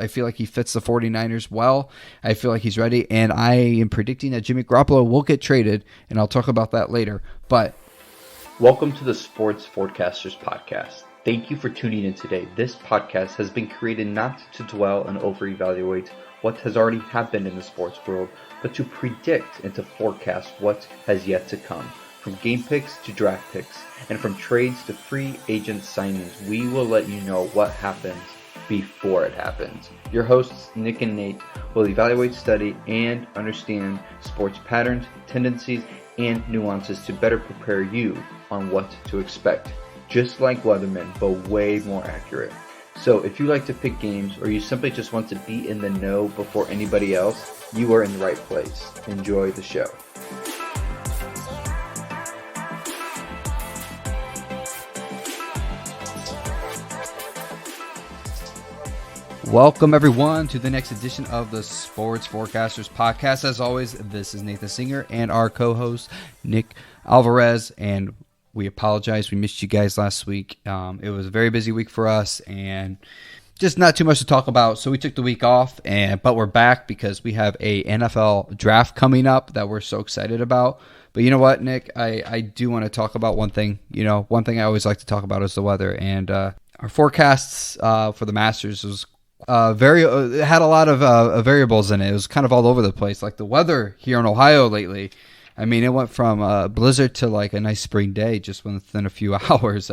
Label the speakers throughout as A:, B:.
A: I feel like he fits the 49ers well. I feel like he's ready, and I am predicting that Jimmy Garoppolo will get traded, and I'll talk about that later. But
B: welcome to the Sports Forecasters Podcast. Thank you for tuning in today. This podcast has been created not to dwell and over-evaluate what has already happened in the sports world, but to predict and to forecast what has yet to come. From game picks to draft picks, and from trades to free agent signings, we will let you know what happens before it happens. Your hosts, Nick and Nate, will evaluate, study, and understand sports patterns, tendencies, and nuances to better prepare you on what to expect. Just like weathermen, but way more accurate. So if you like to pick games, or you simply just want to be in the know before anybody else, you are in the right place. Enjoy the show.
A: welcome, everyone, to the next edition of the Sports Forecasters Podcast. As always, this is Nathan Singer and our co-host, Nick Alvarez, and we apologize. We missed you guys last week. It was a very busy week for us, and just not too much to talk about. So we took the week off, but we're back because we have a NFL draft coming up that we're so excited about. But you know what, Nick? I do want to talk about one thing. You know, one thing I always like to talk about is the weather. And our forecasts for the Masters was it had a lot of variables in it. It was kind of all over the place. Like the weather here in Ohio lately, I mean, it went from a blizzard to like a nice spring day just within a few hours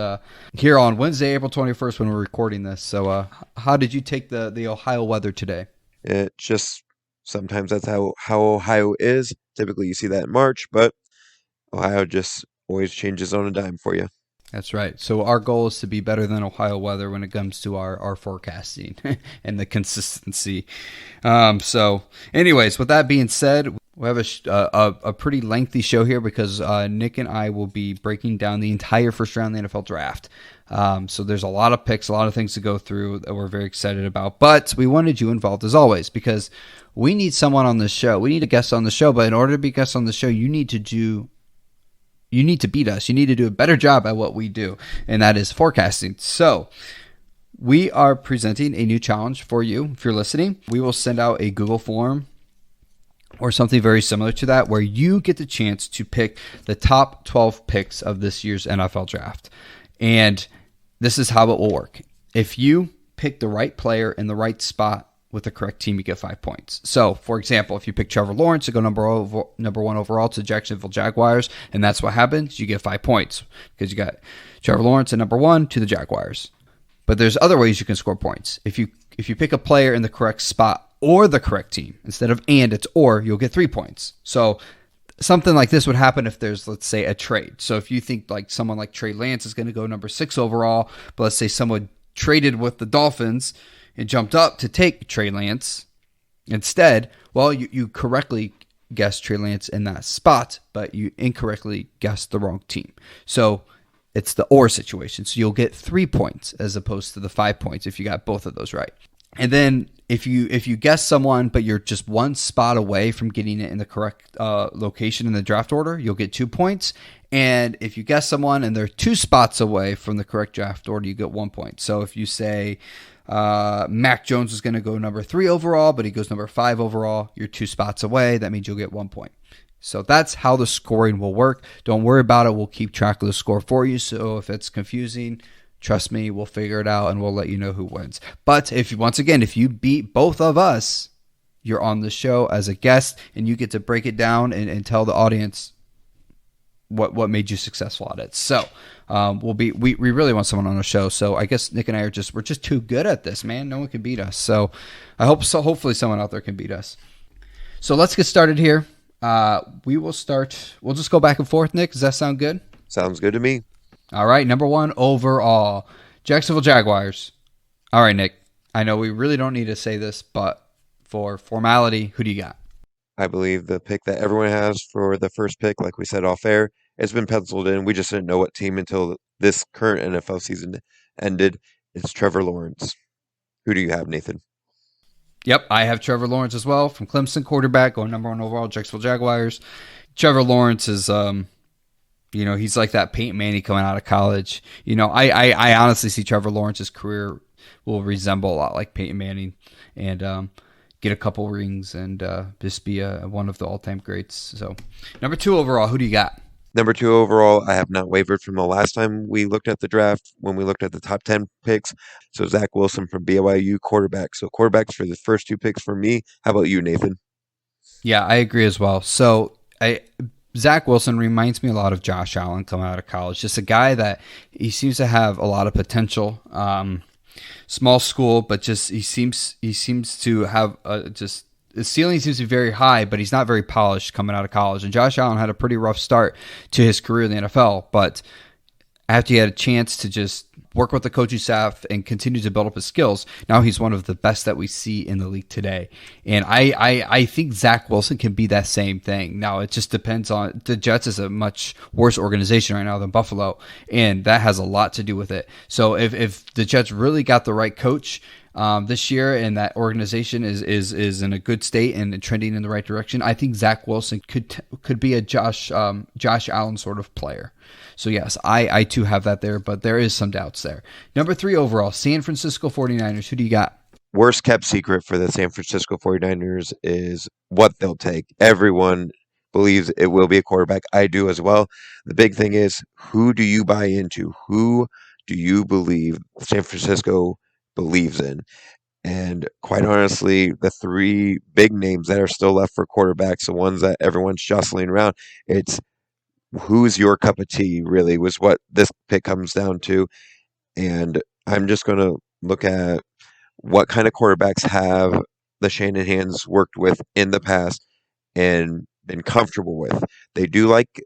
A: here on Wednesday, April 21st when we're recording this. So how did you take the Ohio weather today?
C: It just, sometimes that's how Ohio is. Typically you see that in March, but Ohio just always changes on a dime for you.
A: That's right. So our goal is to be better than Ohio weather when it comes to our forecasting and the consistency. So anyways, with that being said, we have a pretty lengthy show here because Nick and I will be breaking down the entire first round of the NFL draft. So there's a lot of picks, a lot of things to go through that we're very excited about. But we wanted you involved as always because we need someone on this show. We need a guest on the show. But in order to be a guest on the show, you need to beat us. You need to do a better job at what we do, and that is forecasting. So we are presenting a new challenge for you. If you're listening, we will send out a Google form or something very similar to that where you get the chance to pick the top 12 picks of this year's NFL draft. And this is how it will work. If you pick the right player in the right spot with the correct team, you get 5 points. So, for example, if you pick Trevor Lawrence to go number one overall to the Jacksonville Jaguars, and that's what happens, you get 5 points because you got Trevor Lawrence at number one to the Jaguars. But there's other ways you can score points. If you pick a player in the correct spot or the correct team, instead of and, it's or, you'll get 3 points. So something like this would happen if there's, let's say, a trade. So if you think like someone like Trey Lance is going to go number 6 overall, but let's say someone traded with the Dolphins and jumped up to take Trey Lance instead, well, you correctly guessed Trey Lance in that spot, but you incorrectly guessed the wrong team. So it's the or situation. So you'll get 3 points as opposed to the 5 points if you got both of those right. And then if you guess someone, but you're just one spot away from getting it in the correct location in the draft order, you'll get 2 points. And if you guess someone and they're 2 spots away from the correct draft order, you get 1 point. So if you say Mac Jones is going to go number 3 overall, but he goes number 5 overall, you're 2 spots away. That means you'll get 1 point. So that's how the scoring will work. Don't worry about it. We'll keep track of the score for you. So if it's confusing, trust me, we'll figure it out and we'll let you know who wins. But if you beat both of us, you're on the show as a guest and you get to break it down and tell the audience what made you successful at it. So we really want someone on the show. So I guess Nick and I we're just too good at this, man. No one can beat us. So I hope so. Hopefully someone out there can beat us. So let's get started here. We'll just go back and forth, Nick. Does that sound good?
C: Sounds good to me.
A: All right, number 1 overall, Jacksonville Jaguars. All right, Nick, I know we really don't need to say this, but for formality, who do you got?
C: I believe the pick that everyone has for the first pick, like we said off air, it's been penciled in. We just didn't know what team until this current NFL season ended. It's Trevor Lawrence. Who do you have, Nathan?
A: Yep, I have Trevor Lawrence as well from Clemson, quarterback, going number 1 overall, Jacksonville Jaguars. Trevor Lawrence is... he's like that Peyton Manning coming out of college. I honestly see Trevor Lawrence's career will resemble a lot like Peyton Manning and get a couple rings and just be one of the all-time greats. So, number 2 overall, who do you got?
C: Number 2 overall, I have not wavered from the last time we looked at the draft when we looked at the top 10 picks. So Zach Wilson from BYU, quarterback. So quarterbacks for the first 2 picks for me. How about you, Nathan?
A: Yeah, I agree as well. So Zach Wilson reminds me a lot of Josh Allen coming out of college. Just a guy that he seems to have a lot of potential. Small school, but just he seems to have just his ceiling seems to be very high, but he's not very polished coming out of college. And Josh Allen had a pretty rough start to his career in the NFL, but after he had a chance to just work with the coaching staff and continue to build up his skills, now he's one of the best that we see in the league today. And I think Zach Wilson can be that same thing. Now, it just depends on the Jets is a much worse organization right now than Buffalo, and that has a lot to do with it. So if the Jets really got the right coach this year and that organization is in a good state and trending in the right direction, I think Zach Wilson could be a Josh Allen sort of player. So yes, I too have that there, but there is some doubts there. Number 3 overall, San Francisco 49ers. Who do you got?
C: Worst kept secret for the San Francisco 49ers is what they'll take. Everyone believes it will be a quarterback. I do as well. The big thing is, who do you buy into? Who do you believe San Francisco believes in? And quite honestly, the 3 big names that are still left for quarterbacks, the ones that everyone's jostling around, it's who's your cup of tea, really, was what this pick comes down to. And I'm just going to look at what kind of quarterbacks have the Shanahans worked with in the past and been comfortable with. They do like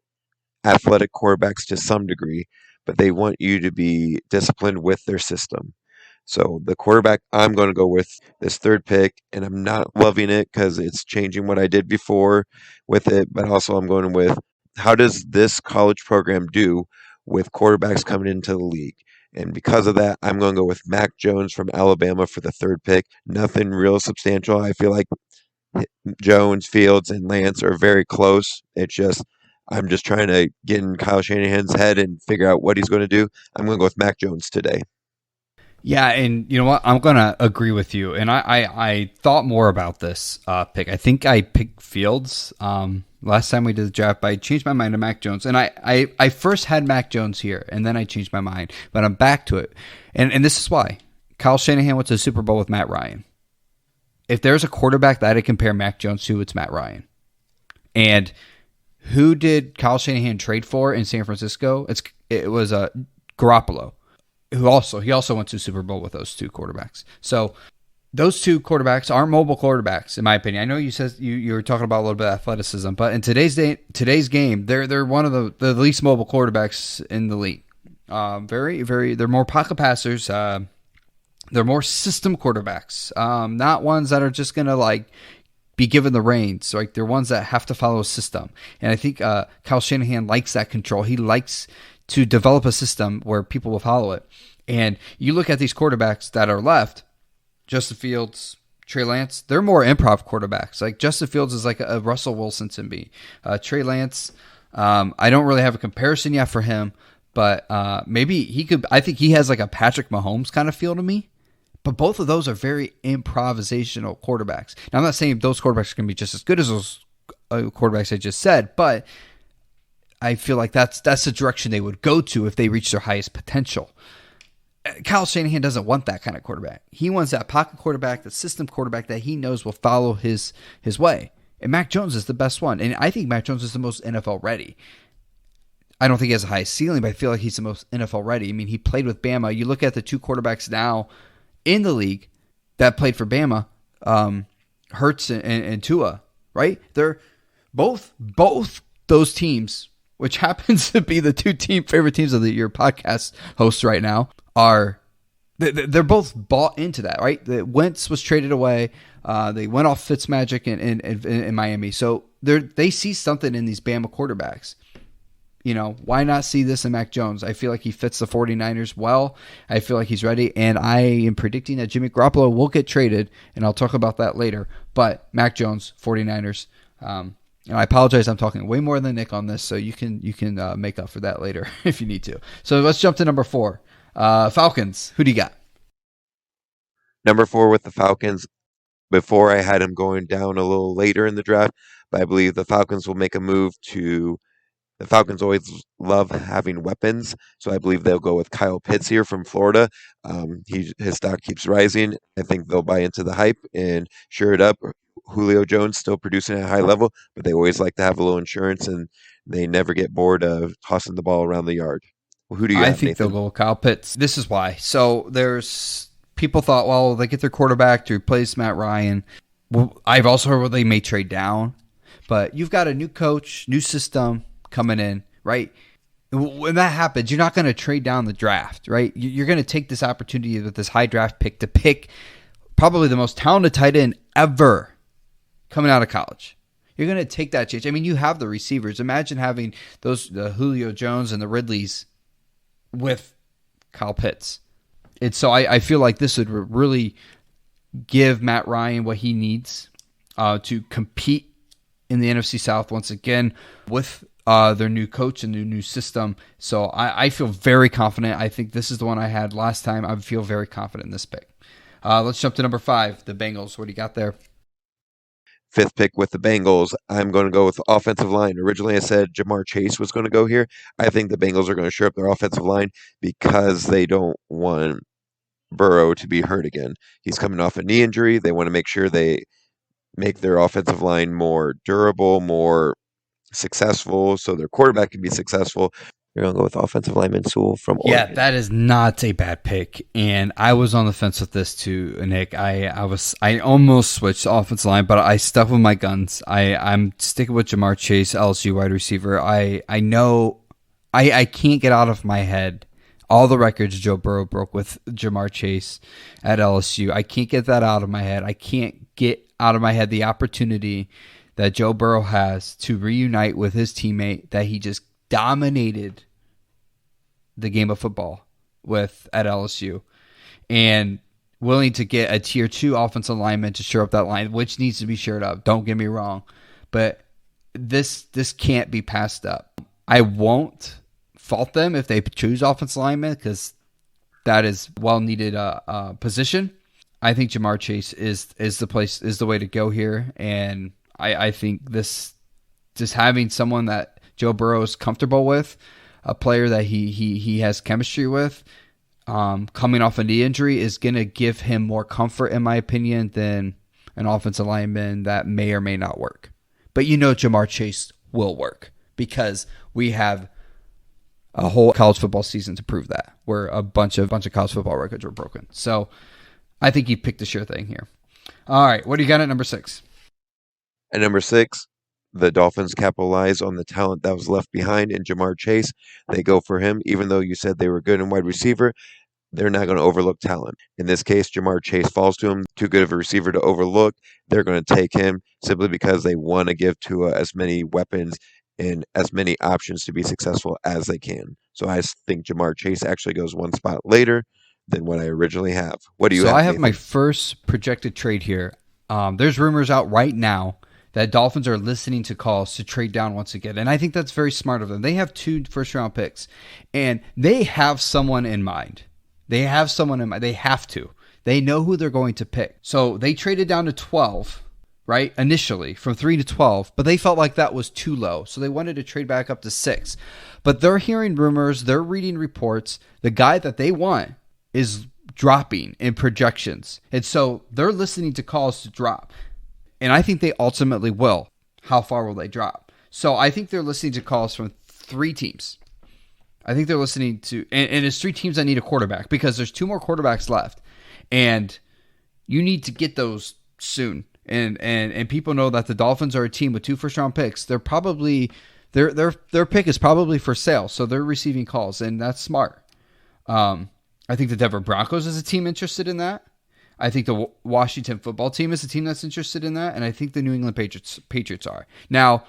C: athletic quarterbacks to some degree, but they want you to be disciplined with their system. So the quarterback I'm going to go with this 3rd pick, and I'm not loving it because it's changing what I did before with it, but also I'm going with, how does this college program do with quarterbacks coming into the league? And because of that, I'm going to go with Mac Jones from Alabama for the 3rd pick. Nothing real substantial. I feel like Jones, Fields, and Lance are very close. I'm just trying to get in Kyle Shanahan's head and figure out what he's going to do. I'm going to go with Mac Jones today.
A: Yeah, and you know what? I'm going to agree with you. And I thought more about this pick. I think I picked Fields last time we did the draft, but I changed my mind to Mac Jones. And I first had Mac Jones here, and then I changed my mind. But I'm back to it. And this is why. Kyle Shanahan went to the Super Bowl with Matt Ryan. If there's a quarterback that I compare Mac Jones to, it's Matt Ryan. And who did Kyle Shanahan trade for in San Francisco? It was Garoppolo. He also went to Super Bowl with those 2 quarterbacks. So those 2 quarterbacks aren't mobile quarterbacks, in my opinion. I know you said you were talking about a little bit of athleticism, but in today's game, they're one of the least mobile quarterbacks in the league. They're more pocket passers. They're more system quarterbacks, not ones that are just gonna be given the reins. Like, they're ones that have to follow a system. And I think Kyle Shanahan likes that control. He likes to develop a system where people will follow it. And you look at these quarterbacks that are left, Justin Fields, Trey Lance, they're more improv quarterbacks. Like, Justin Fields is like a Russell Wilson to me. Trey Lance, I don't really have a comparison yet for him, but maybe he could. I think he has like a Patrick Mahomes kind of feel to me. But both of those are very improvisational quarterbacks. Now, I'm not saying those quarterbacks are going to be just as good as those quarterbacks I just said, but I feel like that's the direction they would go to if they reach their highest potential. Kyle Shanahan doesn't want that kind of quarterback. He wants that pocket quarterback, the system quarterback that he knows will follow his way. And Mac Jones is the best one. And I think Mac Jones is the most NFL ready. I don't think he has the highest ceiling, but I feel like he's the most NFL ready. I mean, he played with Bama. You look at the 2 quarterbacks now in the league that played for Bama, Hurts and Tua, right? They're both those teams, which happens to be the 2 favorite teams of your podcast hosts right now, they're both bought into that, right? The Wentz was traded away. They went off Fitzmagic in Miami. So they see something in these Bama quarterbacks. You know, why not see this in Mac Jones? I feel like he fits the 49ers well. I feel like he's ready, and I am predicting that Jimmy Garoppolo will get traded, and I'll talk about that later. But Mac Jones, 49ers. And I apologize, I'm talking way more than Nick on this, so you can make up for that later if you need to. So let's jump to number 4. Falcons. Who do you got?
C: Number 4 with the Falcons. Before I had him going down a little later in the draft, but I believe the Falcons will make a move to. The Falcons always love having weapons, so I believe they'll go with Kyle Pitts here from Florida. His stock keeps rising. I think they'll buy into the hype and sure it up. Julio Jones still producing at a high level, but they always like to have a little insurance, and they never get bored of tossing the ball around the yard. Well, who do you
A: I
C: have,
A: think
C: Nathan?
A: they'll go with Kyle Pitts. This is why. So there's people thought, well, they get their quarterback to replace Matt Ryan. Well, I've also heard they may trade down, but you've got a new coach, new system coming in, right? When that happens, you're not going to trade down the draft, right? You're going to take this opportunity with this high draft pick to pick probably the most talented tight end ever coming out of college. You're going to take that chance. I mean, you have the receivers. Imagine having the Julio Jones and the Ridleys with Kyle Pitts. And so I feel like this would really give Matt Ryan what he needs to compete in the NFC South once again with their new coach and their new system. So I feel very confident. I think this is the one I had last time. I feel very confident in this pick. Let's jump to number 5, the Bengals. What do you got there?
C: 5th pick with the Bengals. I'm going to go with offensive line. Originally, I said Jamar Chase was going to go here. I think the Bengals are going to shore up their offensive line because they don't want Burrow to be hurt again. He's coming off a knee injury. They want to make sure they make their offensive line more durable, more successful, so their quarterback can be successful. You're going to go with offensive lineman Sewell from Oregon.
A: Yeah, that is not a bad pick. And I was on the fence with this too, Nick. I almost switched to offensive line, but I stuck with my guns. I'm sticking with Jamar Chase, LSU wide receiver. I know I can't get out of my head all the records Joe Burrow broke with Jamar Chase at LSU. I can't get that out of my head. I can't get out of my head the opportunity that Joe Burrow has to reunite with his teammate that he just dominated the game of football with at LSU, and willing to get a tier 2 offensive lineman to shore up that line, which needs to be shored up. Don't get me wrong, but this can't be passed up. I won't fault them if they choose offensive lineman because that is well needed position. I think Jamar Chase is the way to go here, and I think this just having someone that Joe Burrow is comfortable with, a player that he has chemistry with, coming off a knee injury is going to give him more comfort, in my opinion, than an offensive lineman that may or may not work. But Jamar Chase will work because we have a whole college football season to prove that, where a bunch of college football records were broken. So I think he picked the sure thing here. All right, what do you got at number 6?
C: At number 6, the Dolphins capitalize on the talent that was left behind in Jamar Chase. They go for him, even though you said they were good in wide receiver. They're not going to overlook talent. In this case, Jamar Chase falls to him. Too good of a receiver to overlook. They're going to take him simply because they want to give Tua as many weapons and as many options to be successful as they can. So I think Jamar Chase actually goes one spot later than what I originally have. What do you have?
A: So I have
C: Nathan?
A: my first projected trade here. There's rumors out right now that Dolphins are listening to calls to trade down once again. And I think that's very smart of them. They have 2 first-round picks, and they have someone in mind. They have to. They know who they're going to pick. So they traded down to 12, right, initially, from 3 to 12, but they felt like that was too low. So they wanted to trade back up to 6. But they're hearing rumors. They're reading reports. The guy that they want is dropping in projections. And so they're listening to calls to drop. And I think they ultimately will. How far will they drop? So I think they're listening to calls from 3 teams. I think they're listening to, and it's 3 teams that need a quarterback because there's 2 more quarterbacks left. And you need to get those soon. And people know that the Dolphins are a team with 2 first-round picks. They're probably, their pick is probably for sale. So they're receiving calls, and that's smart. I think the Denver Broncos is a team interested in that. I think the Washington football team is a team that's interested in that, and I think the New England Patriots are. Now,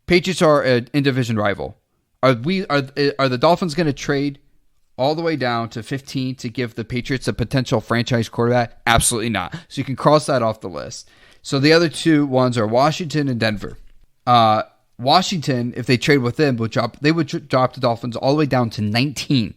A: Patriots are an in-division rival. Are the Dolphins going to trade all the way down to 15 to give the Patriots a potential franchise quarterback? Absolutely not. So you can cross that off the list. So the other 2 ones are Washington and Denver. Washington, if they trade with them, would drop the Dolphins all the way down to 19.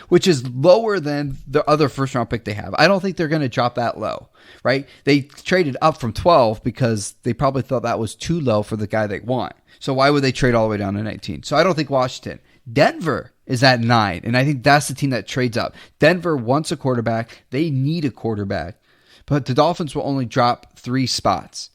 A: which is lower than the other first round pick they have. I don't think they're going to drop that low, right? They traded up from 12 because they probably thought that was too low for the guy they want. So why would they trade all the way down to 19? So I don't think Washington. Denver is at 9, and I think that's the team that trades up. Denver wants a quarterback. They need a quarterback. But the Dolphins will only drop 3 spots.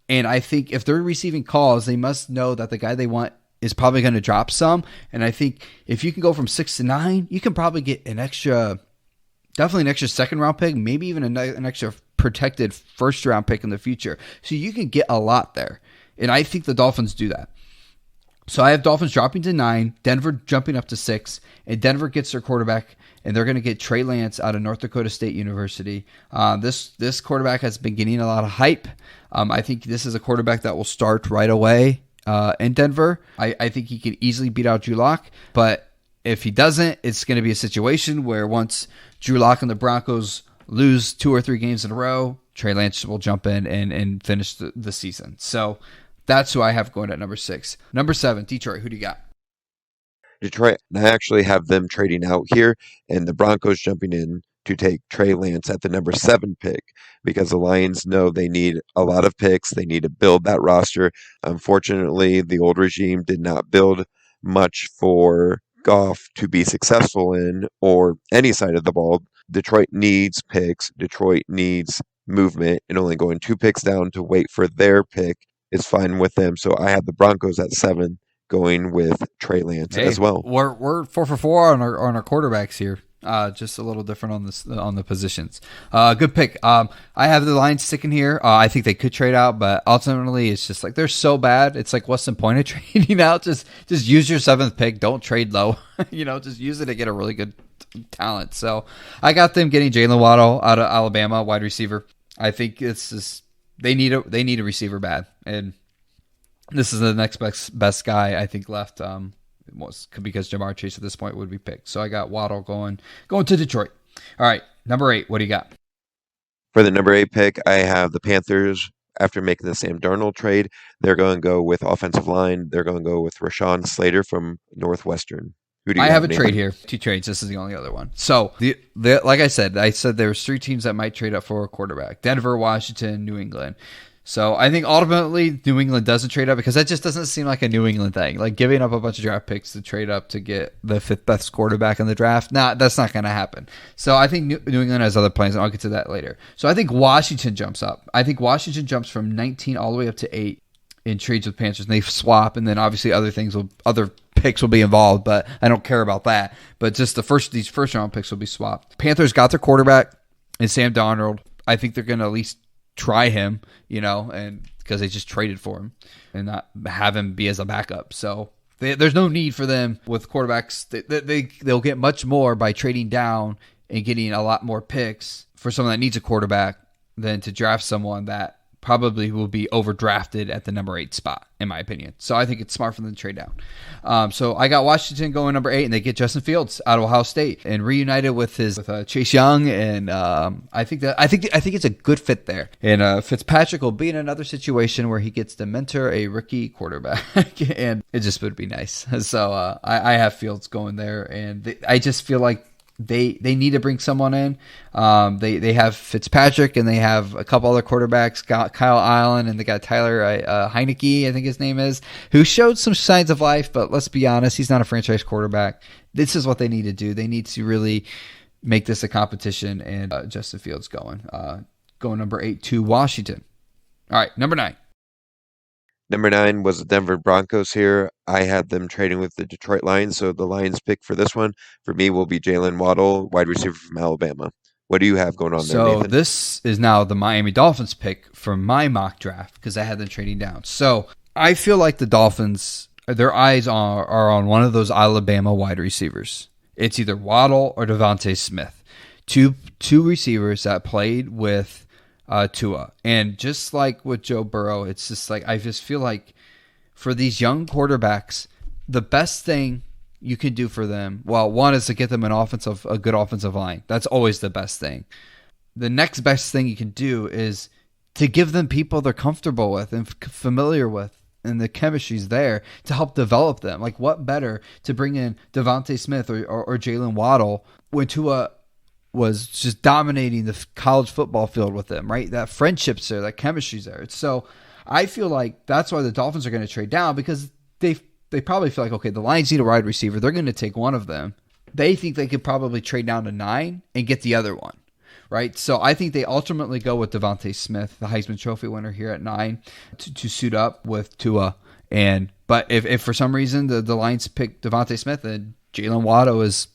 A: And I think if they're receiving calls, they must know that the guy they want is probably going to drop some. And I think if you can go from 6 to 9, you can probably get definitely an extra second round pick, maybe even an extra protected first round pick in the future. So you can get a lot there. And I think the Dolphins do that. So I have Dolphins dropping to 9, Denver jumping up to 6, and Denver gets their quarterback, and they're going to get Trey Lance out of North Dakota State University. This quarterback has been getting a lot of hype. I think this is a quarterback that will start right away in Denver. I think he can easily beat out Drew Lock, but if he doesn't, it's going to be a situation where once Drew Lock and the Broncos lose 2 or 3 games in a row, Trey Lance will jump in and finish the season. So that's who I have going at number 6. Number 7, Detroit. Who do you got?
C: Detroit, I actually have them trading out here, and the Broncos jumping in to take Trey Lance at the number 7 pick because the Lions know they need a lot of picks. They need to build that roster. Unfortunately, the old regime did not build much for Goff to be successful in or any side of the ball. Detroit needs picks. Detroit needs movement, and only going 2 picks down to wait for their pick is fine with them. So I have the Broncos at 7 going with Trey Lance as well.
A: We're 4 for 4 on our quarterbacks here. Just a little different on the positions. Good pick. I have the Lions sticking here. I think they could trade out, but ultimately it's just like they're so bad. It's like, what's the point of trading out? Just use your 7th pick. Don't trade low. Just use it to get a really good talent. So I got them getting Jalen Waddle out of Alabama, wide receiver. I think it's just they need a receiver bad, and this is the next best guy I think left. Because Jamar Chase at this point would be picked. So I got Waddle going to Detroit. All right, number 8. What do you got?
C: For the number 8 pick, I have the Panthers. After making the Sam Darnold trade, they're going to go with offensive line. They're going to go with Rashawn Slater from Northwestern. Who do you
A: have a trade here. 2 trades. This is the only other one. So, like I said there's 3 teams that might trade up for a quarterback. Denver, Washington, New England. So I think ultimately New England doesn't trade up because that just doesn't seem like a New England thing. Like giving up a bunch of draft picks to trade up to get the 5th best quarterback in the draft. That's not going to happen. So I think New England has other plans, and I'll get to that later. So I think Washington jumps up. I think Washington jumps from 19 all the way up to 8 in trades with Panthers, and they swap, and then obviously other picks will be involved, but I don't care about that. But just these first round picks will be swapped. Panthers got their quarterback in Sam Darnold. I think they're going to at least try him, and because they just traded for him and not have him be as a backup. So there's no need for them with quarterbacks. They'll get much more by trading down and getting a lot more picks for someone that needs a quarterback than to draft someone that probably will be overdrafted at the number 8 spot, in my opinion. So I think it's smart for them to trade down. So I got Washington going number 8, and they get Justin Fields out of Ohio State and reunited with Chase Young, and I think it's a good fit there. And Fitzpatrick will be in another situation where he gets to mentor a rookie quarterback, and it just would be nice. So I have Fields going there, and I just feel like they need to bring someone in. They have Fitzpatrick, and they have a couple other quarterbacks, Kyle Allen, and they got Tyler Heineke, I think his name is, who showed some signs of life, but let's be honest, he's not a franchise quarterback. This is what they need to do. They need to really make this a competition, and Justin Fields going number 8 to Washington. All right, number 9.
C: Number 9 was the Denver Broncos here. I had them trading with the Detroit Lions, so the Lions pick for this one, for me, will be Jalen Waddle, wide receiver from Alabama. What do you have going on there, Nathan? So
A: this is now the Miami Dolphins pick from my mock draft because I had them trading down. So I feel like the Dolphins, their eyes are on one of those Alabama wide receivers. It's either Waddle or Devontae Smith. Two receivers that played with Tua. And just like with Joe Burrow, it's just like I just feel like for these young quarterbacks, the best thing you can do for them, well, one is to get them a good offensive line. That's always the best thing. The next best thing you can do is to give them people they're comfortable with and familiar with. and the chemistry's there to help develop them. Like, what better to bring in Devontae Smith or Jalen Waddle when Tua was just dominating the college football field with them, right? That friendship's there, that chemistry's there. So I feel like that's why the Dolphins are going to trade down, because they probably feel like, okay, the Lions need a wide receiver. They're going to take one of them. They think they could probably trade down to 9 and get the other one, right? So I think they ultimately go with Devontae Smith, the Heisman Trophy winner, here at 9 to suit up with Tua. But if for some reason the Lions pick Devontae Smith, then Jalen Waddle is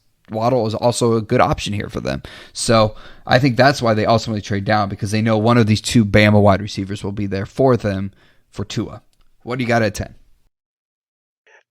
A: also a good option here for them. So I think that's why they ultimately trade down, because they know one of these 2 Bama wide receivers will be there for them for Tua. What do you got at 10?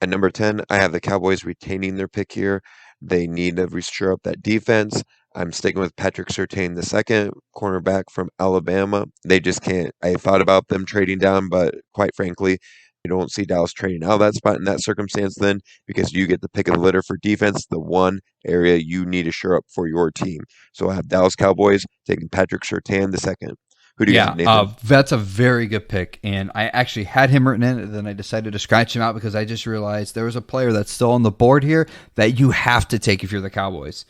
C: At number 10, I have the Cowboys retaining their pick here. They need to restore up that defense. I'm sticking with Patrick Surtain II, cornerback from Alabama. They just can't. I thought about them trading down, but quite frankly, you don't see Dallas trading out of that spot in that circumstance then, because you get the pick of the litter for defense, the one area you need to shore up for your team. So I have Dallas Cowboys taking Patrick Surtain II. Who do you have, Nathan?
A: That's a very good pick, and I actually had him written in, and then I decided to scratch him out because I just realized there was a player that's still on the board here that you have to take if you're the Cowboys,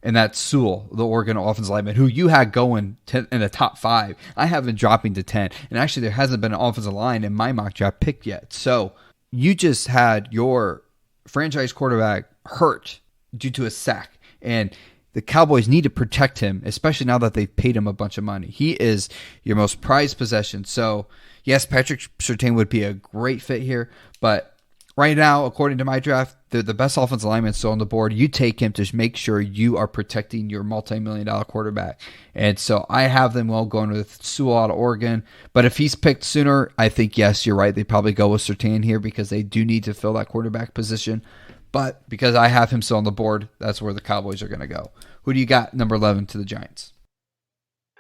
A: and that's Sewell, the Oregon offensive lineman, who you had going in the top 5. I have been dropping to 10, and actually there hasn't been an offensive line in my mock draft picked yet. So you just had your franchise quarterback hurt due to a sack, and the Cowboys need to protect him, especially now that they've paid him a bunch of money. He is your most prized possession. So, yes, Patrick Surtain would be a great fit here. But right now, according to my draft, the best offensive lineman still on the board. You take him to make sure you are protecting your multi-million-dollar quarterback. And so I have them all going with Sewell out of Oregon. But if he's picked sooner, I think, yes, you're right. They probably go with Surtain here because they do need to fill that quarterback position. But because I have him still on the board, that's where the Cowboys are going to go. Who do you got number 11 to the Giants?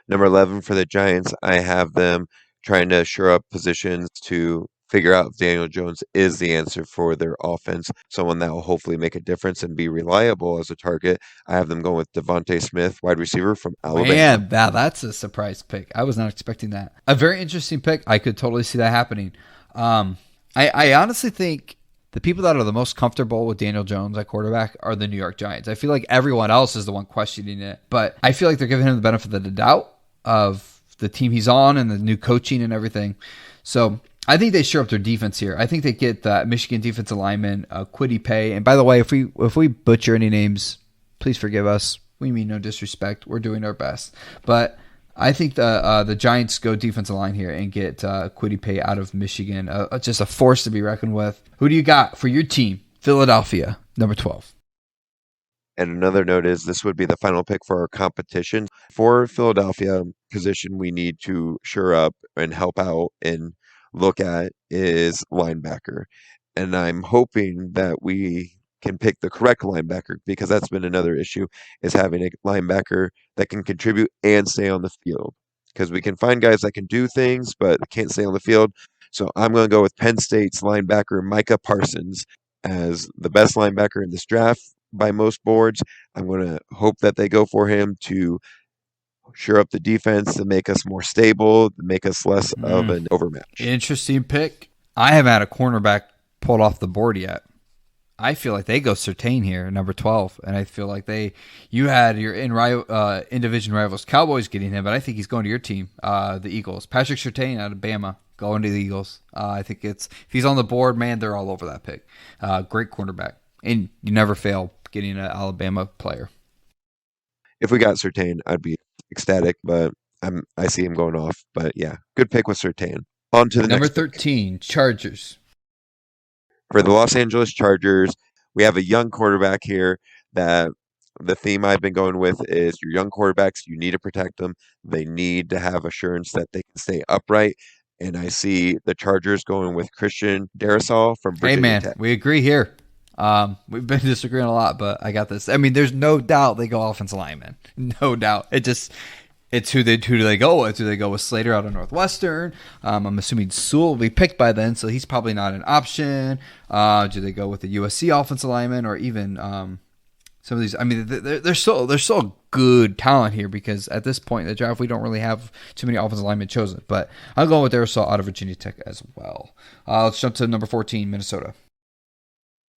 C: Number 11 for the Giants, I have them trying to shore up positions to figure out if Daniel Jones is the answer for their offense, someone that will hopefully make a difference and be reliable as a target. I have them going with Devontae Smith, wide receiver from Alabama.
A: Man, that's a surprise pick. I was not expecting that. A very interesting pick. I could totally see that happening. I honestly think the people that are the most comfortable with Daniel Jones at quarterback are the New York Giants. I feel like everyone else is the one questioning it, but I feel like they're giving him the benefit of the doubt of the team he's on and the new coaching and everything. So I think they shore up their defense here. I think they get that Michigan defensive lineman, Kwity Paye. And by the way, if we butcher any names, please forgive us. We mean no disrespect. We're doing our best. But I think the Giants go defensive line here and get Kwity Paye out of Michigan. Just a force to be reckoned with. Who do you got for your team? Philadelphia, number 12.
C: And another note is this would be the final pick for our competition. For Philadelphia position we need to shore up and help out and look at is linebacker. And I'm hoping that we can pick the correct linebacker, because that's been another issue, is having a linebacker that can contribute and stay on the field. Because we can find guys that can do things, but can't stay on the field. So I'm going to go with Penn State's linebacker, Micah Parsons, as the best linebacker in this draft by most boards. I'm going to hope that they go for him to shore up the defense, to make us more stable, to make us less of an overmatch.
A: Interesting pick. I haven't had a cornerback pulled off the board yet. I feel like they go Surtain here, number 12, and I feel like you had your in-division rivals Cowboys getting him, but I think he's going to your team, the Eagles. Patrick Surtain out of Bama going to the Eagles. I think if he's on the board, man, they're all over that pick. Great cornerback, and you never fail getting an Alabama player.
C: If we got Surtain, I'd be ecstatic, but I see him going off. But yeah, good pick with Surtain. On to the
A: number
C: next
A: 13, pick. Chargers.
C: For the Los Angeles Chargers, we have a young quarterback here that the theme I've been going with is your young quarterbacks, you need to protect them. They need to have assurance that they can stay upright. And I see the Chargers going with Christian Darrisaw from Virginia Tech.
A: We agree here. We've been disagreeing a lot, but I got this. I mean, there's no doubt they go offensive lineman. No doubt. It's who do they go with? Do they go with Slater out of Northwestern? I'm assuming Sewell will be picked by then, so he's probably not an option. Do they go with the USC offensive lineman or even some of these. I mean, there's still good talent here because at this point in the draft, we don't really have too many offensive linemen chosen. But I'm going with Arizona out of Virginia Tech as well. Let's jump to number 14, Minnesota.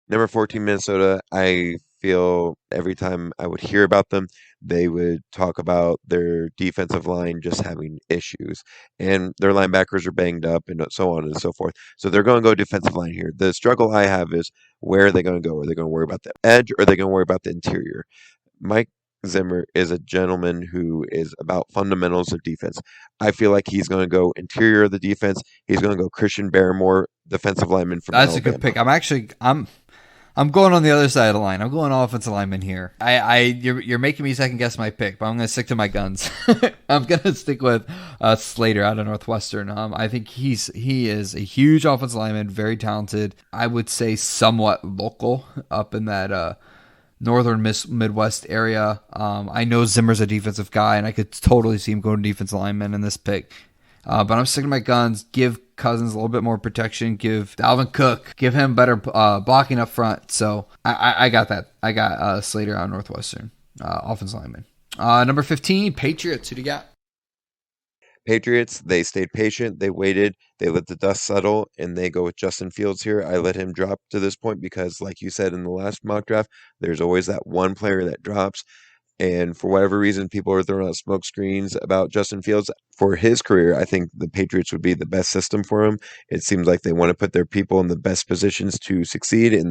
C: Number 14, Minnesota. I feel every time I would hear about them, they would talk about their defensive line just having issues, and their linebackers are banged up, and so on and so forth. So they're going to go defensive line here. The struggle I have is where are they going to go? Are they going to worry about the edge, or are they going to worry about the interior? Mike Zimmer is a gentleman who is about fundamentals of defense. I feel like he's going to go interior of the defense. He's going to go Christian Barrymore, defensive lineman from
A: That's
C: Alabama.
A: a good pick. I'm going on the other side of the line. I'm going offensive lineman here. You're making me second guess my pick, but I'm going to stick to my guns. I'm going to stick with Slater out of Northwestern. I think he is a huge offensive lineman, very talented. I would say somewhat local up in that northern Midwest area. I know Zimmer's a defensive guy, and I could totally see him going defensive lineman in this pick. But I'm sticking to my guns. Give Cousins a little bit more protection. Give Dalvin Cook. Give him better blocking up front. So I got that. I got Slater out of Northwestern, offensive lineman. Number 15, Patriots. Who do you got?
C: Patriots, they stayed patient. They waited. They let the dust settle, and they go with Justin Fields here. I let him drop to this point because, like you said in the last mock draft, there's always that one player that drops. And for whatever reason, people are throwing out smoke screens about Justin Fields. For his career, I think the Patriots would be the best system for him. It seems like they want to put their people in the best positions to succeed, and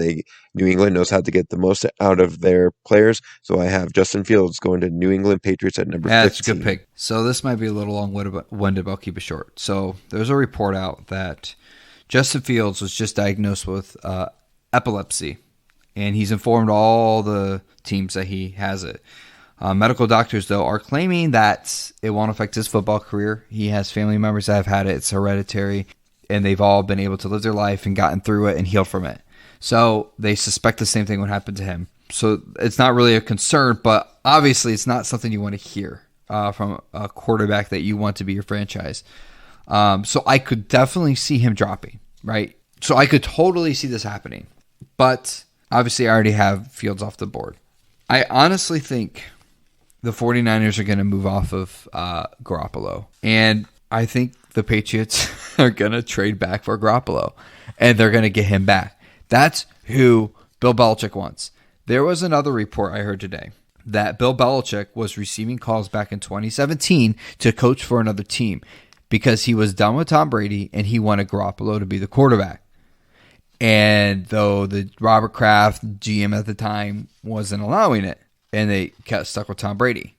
C: New England knows how to get the most out of their players. So I have Justin Fields going to New England Patriots at number 15.
A: That's a good pick. So this might be a little long-winded, but I'll keep it short. So there's a report out that Justin Fields was just diagnosed with epilepsy, and he's informed all the teams that he has it. Medical doctors, though, are claiming that it won't affect his football career. He has family members that have had it. It's hereditary, and they've all been able to live their life and gotten through it and healed from it. So they suspect the same thing would happen to him. So it's not really a concern, but obviously it's not something you want to hear from a quarterback that you want to be your franchise. So I could definitely see him dropping, right? So I could totally see this happening. But obviously I already have Fields off the board. I honestly think the 49ers are going to move off of Garoppolo. And I think the Patriots are going to trade back for Garoppolo. And they're going to get him back. That's who Bill Belichick wants. There was another report I heard today that Bill Belichick was receiving calls back in 2017 to coach for another team because he was done with Tom Brady and he wanted Garoppolo to be the quarterback. And though the Robert Kraft GM at the time wasn't allowing it, and they got stuck with Tom Brady.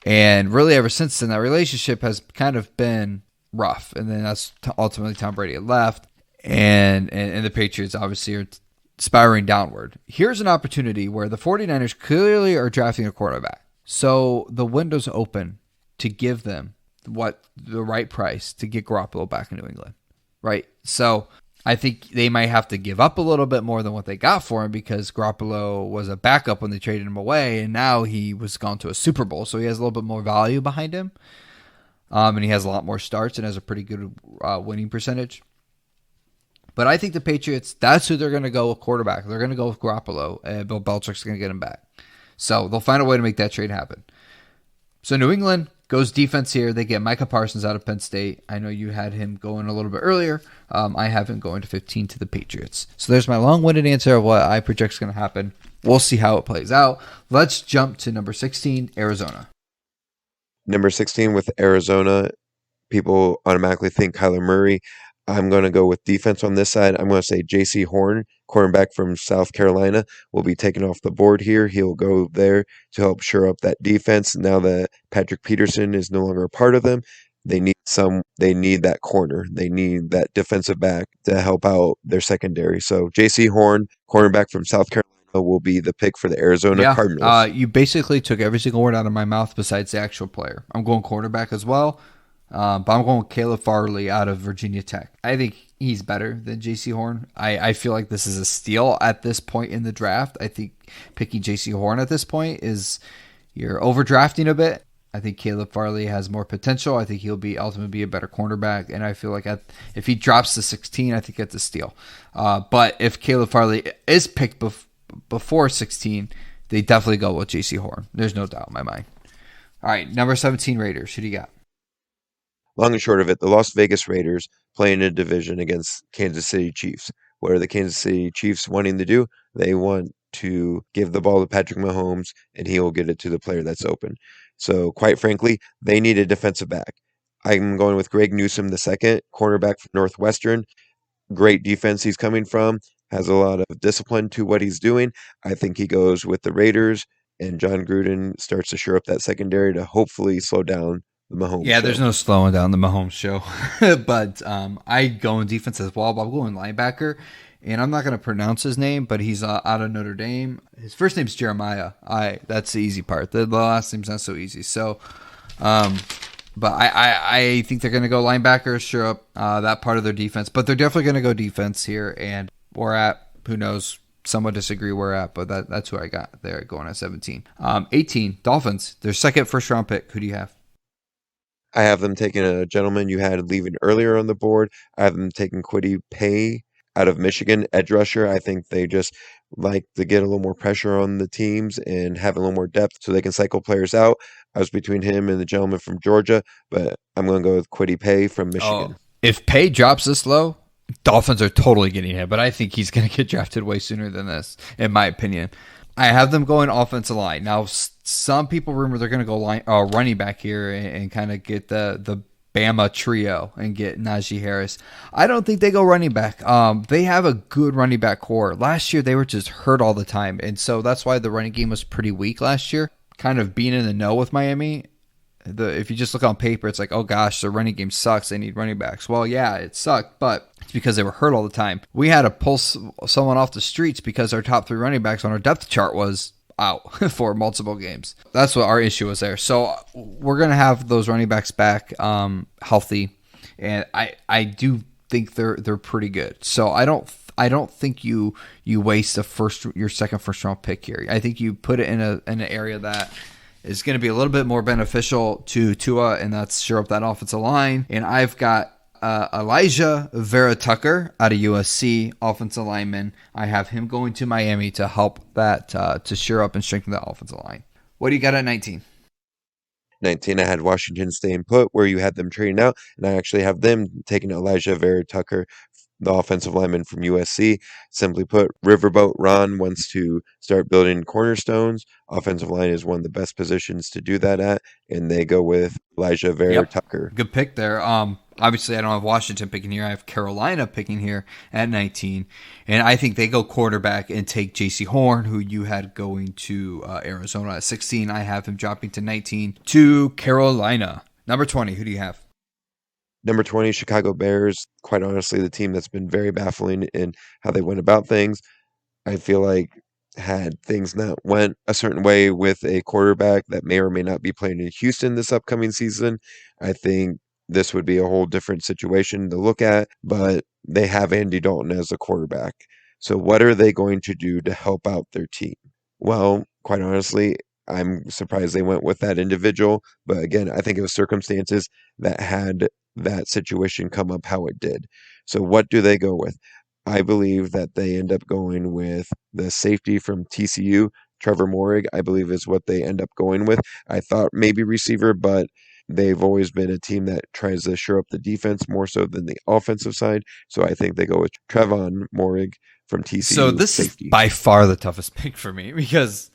A: And really ever since then, that relationship has kind of been rough. And then that's ultimately Tom Brady had left. And the Patriots obviously are spiraling downward. Here's an opportunity where the 49ers clearly are drafting a quarterback. So the window's open to give them the right price to get Garoppolo back in New England. Right? So I think they might have to give up a little bit more than what they got for him because Garoppolo was a backup when they traded him away, and now he was gone to a Super Bowl, so he has a little bit more value behind him, and he has a lot more starts and has a pretty good winning percentage. But I think the Patriots, that's who they're going to go with quarterback. They're going to go with Garoppolo, and Bill Belichick's going to get him back. So they'll find a way to make that trade happen. So New England goes defense here. They get Micah Parsons out of Penn State. I know you had him going a little bit earlier. I have him going to 15 to the Patriots. So there's my long-winded answer of what I project is going to happen. We'll see how it plays out. Let's jump to number 16, Arizona.
C: Number 16 with Arizona, people automatically think Kyler Murray. I'm going to go with defense on this side. I'm going to say J.C. Horn, cornerback from South Carolina, will be taken off the board here. He'll go there to help shore up that defense. Now that Patrick Peterson is no longer a part of them, they need that corner. They need that defensive back to help out their secondary. So J.C. Horn, cornerback from South Carolina, will be the pick for the Arizona Cardinals.
A: You basically took every single word out of my mouth besides the actual player. I'm going cornerback as well. But I'm going Caleb Farley out of Virginia Tech. I think he's better than J.C. Horn. I feel like this is a steal at this point in the draft. I think picking J.C. Horn at this point is you're overdrafting a bit. I think Caleb Farley has more potential. I think he'll ultimately be a better cornerback. And I feel like if he drops to 16, I think it's a steal. But if Caleb Farley is picked before 16, they definitely go with J.C. Horn. There's no doubt in my mind. All right, number 17 Raiders. Who do you got?
C: Long and short of it, the Las Vegas Raiders play in a division against Kansas City Chiefs. What are the Kansas City Chiefs wanting to do? They want to give the ball to Patrick Mahomes, and he will get it to the player that's open. So, quite frankly, they need a defensive back. I'm going with Greg Newsome the second, cornerback from Northwestern. Great defense he's coming from, has a lot of discipline to what he's doing. I think he goes with the Raiders, and John Gruden starts to shore up that secondary to hopefully slow down the Mahomes
A: Yeah,
C: show.
A: there's no slowing down the Mahomes show. But I go in defense as well, but I'm going linebacker. And I'm not going to pronounce his name, but he's out of Notre Dame. His first name's Jeremiah. That's the easy part. The last name's not so easy. So, but I think they're going to go linebacker, sure up that part of their defense. But they're definitely going to go defense here. And we're at, who knows, some would disagree where we're at, but that's who I got there going at 17. 18, Dolphins. Their second first-round pick. Who do you have?
C: I have them taking a gentleman you had leaving earlier on the board. I have them taking Kwity Paye out of Michigan, edge rusher. I think they just like to get a little more pressure on the teams and have a little more depth so they can cycle players out. I was between him and the gentleman from Georgia, but I'm going to go with Kwity Paye from Michigan.
A: If Paye drops this low, Dolphins are totally getting him, but I think he's going to get drafted way sooner than this, in my opinion. I have them going offensive line. Now, some people rumor they're going to go running back here and kind of get the Bama trio and get Najee Harris. I don't think they go running back. They have a good running back core. Last year, they were just hurt all the time, and so that's why the running game was pretty weak last year. Kind of being in the know with Miami. If you just look on paper, it's like, oh gosh, the running game sucks. They need running backs. Well, yeah, it sucked, but it's because they were hurt all the time. We had to pull someone off the streets because our top 3 running backs on our depth chart was out for multiple games. That's what our issue was there. So we're going to have those running backs back healthy, and I do think they're pretty good. So I don't think you waste your second first round pick here. I think you put it in an area that is going to be a little bit more beneficial to Tua, and that's shore up that offensive line. And I've got Elijah Vera Tucker out of USC, offensive lineman. I have him going to Miami to help that, to shore up and strengthen that offensive line. What do you got at 19?
C: 19, I had Washington staying put where you had them trading out, and I actually have them taking Elijah Vera Tucker, the offensive lineman from USC. Simply put, Riverboat Ron wants to start building cornerstones. Offensive line is one of the best positions to do that at, and they go with Elijah Vera Tucker.
A: Good pick there. Obviously, I don't have Washington picking here. I have Carolina picking here at 19. And I think they go quarterback and take J.C. Horn, who you had going to Arizona at 16. I have him dropping to 19 to Carolina. Number 20, who do you have?
C: Number 20, Chicago Bears. Quite honestly, the team that's been very baffling in how they went about things. I feel like had things not went a certain way with a quarterback that may or may not be playing in Houston this upcoming season, I think this would be a whole different situation to look at, but they have Andy Dalton as a quarterback. So what are they going to do to help out their team? Well, quite honestly, I'm surprised they went with that individual, but again, I think it was circumstances that had that situation come up how it did. So what do they go with? I believe that they end up going with the safety from TCU, Trevor Moehrig, I believe is what they end up going with. I thought maybe receiver, but they've always been a team that tries to shore up the defense more so than the offensive side. So I think they go with Trevon Moehrig from TCU.
A: So this
C: safety.
A: is by far the toughest pick for me because,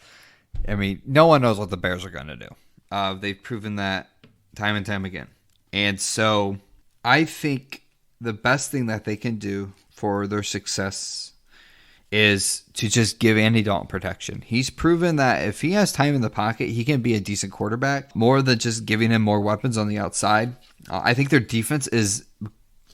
A: I mean, no one knows what the Bears are going to do. They've proven that time and time again. And so I think the best thing that they can do for their success is to just give Andy Dalton protection. He's proven that if he has time in the pocket, he can be a decent quarterback, more than just giving him more weapons on the outside. I think their defense is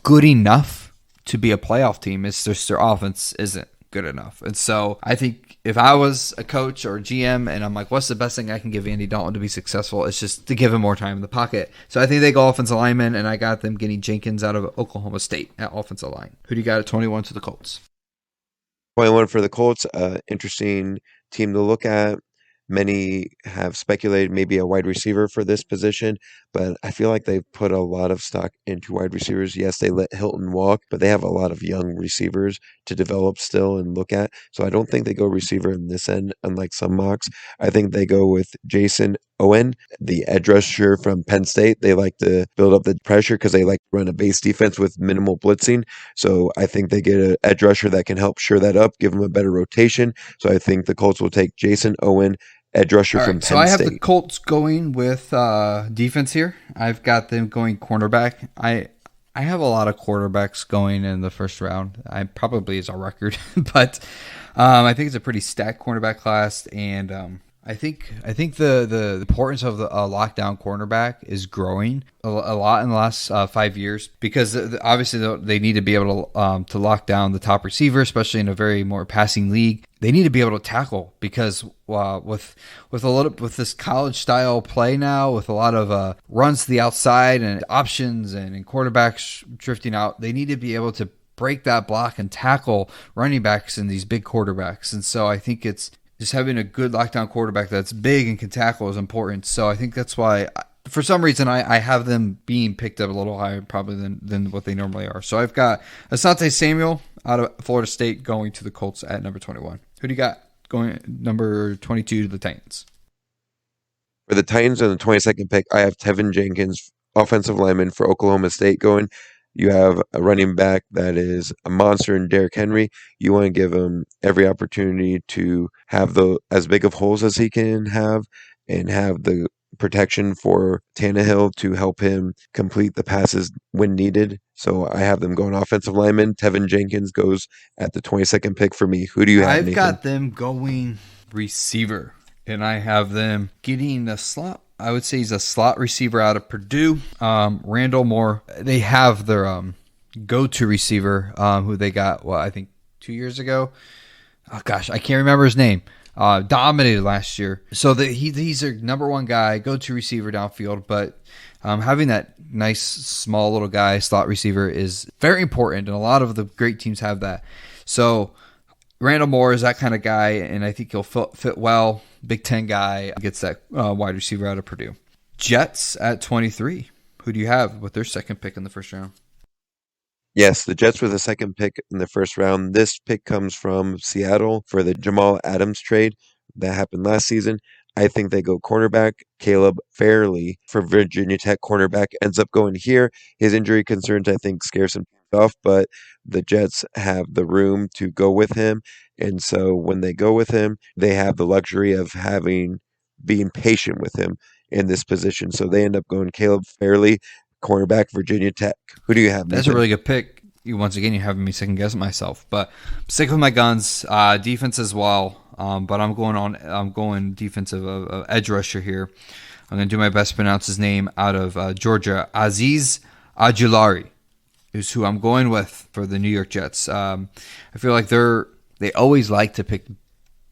A: good enough to be a playoff team. It's just their offense isn't good enough. And so I think if I was a coach or a GM and I'm like, what's the best thing I can give Andy Dalton to be successful? It's just to give him more time in the pocket. So I think they go offensive lineman, and I got them getting Jenkins out of Oklahoma State at offensive line. Who do you got at 21 to the Colts?
C: 21 for the Colts, interesting team to look at. Many have speculated maybe a wide receiver for this position, but I feel like they've put a lot of stock into wide receivers. Yes, they let Hilton walk, but they have a lot of young receivers to develop still and look at. So I don't think they go receiver in this end, unlike some mocks. I think they go with Jason Owen, the edge rusher from Penn State. They like to build up the pressure because they like to run a base defense with minimal blitzing. So I think they get an edge rusher that can help shore that up, give them a better rotation. So I think the Colts will take Jason Owen, edge rusher from Penn State.
A: So I have the Colts going with defense here. I've got them going cornerback. I have a lot of quarterbacks going in the first round. I probably is a record, but I think it's a pretty stacked cornerback class, and I think the importance of the lockdown cornerback is growing a lot in the last 5 years, because obviously they need to be able to lock down the top receiver, especially in a very more passing league. They need to be able to tackle, because with this college style play now, with a lot of runs to the outside and options and quarterbacks drifting out, they need to be able to break that block and tackle running backs and these big quarterbacks. And so I think it's just having a good lockdown quarterback that's big and can tackle is important. So I think that's why, for some reason, I have them being picked up a little higher probably than what they normally are. So I've got Asante Samuel out of Florida State going to the Colts at number 21. Who do you got going number 22 to the Titans?
C: For the Titans on the 22nd pick, I have Tevin Jenkins, offensive lineman for Oklahoma State, going. You have a running back that is a monster in Derrick Henry. You want to give him every opportunity to have as big of holes as he can have, and have the protection for Tannehill to help him complete the passes when needed. So I have them going offensive lineman. Tevin Jenkins goes at the 22nd pick for me. Who do you have,
A: I've
C: Nathan?
A: got them going receiver, and I have them getting a slot. I would say he's a slot receiver out of Purdue. Randall Moore. They have their go-to receiver, who they got, I think 2 years ago. Oh, gosh, I can't remember his name. Dominated last year. So he's their number one guy, go-to receiver downfield. But having that nice, small little guy, slot receiver, is very important, and a lot of the great teams have that. So Randall Moore is that kind of guy, and I think he'll fit well. Big Ten guy, gets that wide receiver out of Purdue. Jets at 23. Who do you have with their second pick in the first round?
C: Yes, the Jets were the second pick in the first round. This pick comes from Seattle for the Jamal Adams trade that happened last season. I think they go cornerback. Caleb Fairley for Virginia Tech cornerback ends up going here. His injury concerns, I think, scares him off, but the Jets have the room to go with him. And so when they go with him, they have the luxury of being patient with him in this position. So they end up going Caleb Fairley, cornerback, Virginia Tech. Who do you have, Nathan?
A: That's a really good pick. Once again, you're having me second guess myself, but stick with my guns. Defense as well, but I'm going defensive edge rusher here. I'm going to do my best to pronounce his name out of Georgia. Azeez Ojulari is who I'm going with for the New York Jets. I feel like they always like to pick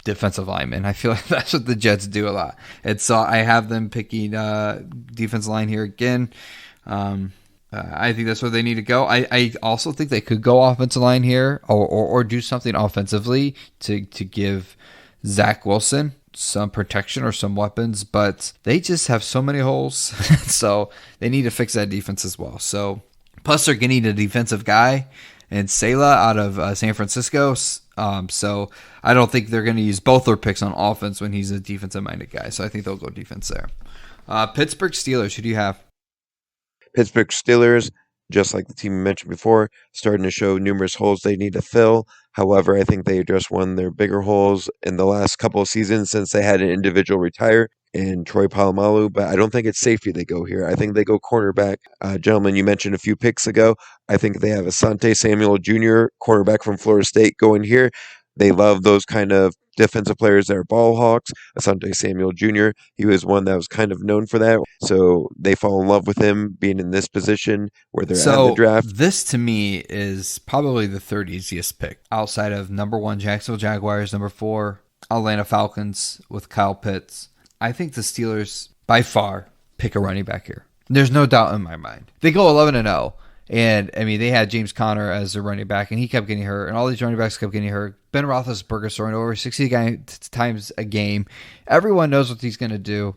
A: defensive linemen. I feel like that's what the Jets do a lot. And so I have them picking defensive line here again. I think that's where they need to go. I also think they could go offensive line here, or do something offensively to give Zach Wilson some protection or some weapons, but they just have so many holes. So they need to fix that defense as well. So plus they're getting a defensive guy and Sela out of San Francisco. So I don't think they're going to use both their picks on offense when he's a defensive-minded guy. So I think they'll go defense there. Pittsburgh Steelers, who do you have?
C: Pittsburgh Steelers, just like the team we mentioned before, starting to show numerous holes they need to fill. However, I think they addressed one of their bigger holes in the last couple of seasons since they had an individual retire in Troy Polamalu, but I don't think it's safety they go here. I think they go cornerback. Gentlemen, you mentioned a few picks ago. I think they have Asante Samuel Jr., cornerback from Florida State, going here. They love those kind of defensive players that are ball hawks. Asante Samuel Jr., he was one that was kind of known for that. So they fall in love with him being in this position where they're at the draft.
A: This to me is probably the third easiest pick outside of number 1, Jacksonville Jaguars, number 4, Atlanta Falcons with Kyle Pitts. I think the Steelers by far pick a running back here. There's no doubt in my mind. They go 11-0. And, I mean, they had James Conner as their running back, and he kept getting hurt, and all these running backs kept getting hurt. Ben Roethlisberger throwing over 60 times a game. Everyone knows what he's going to do,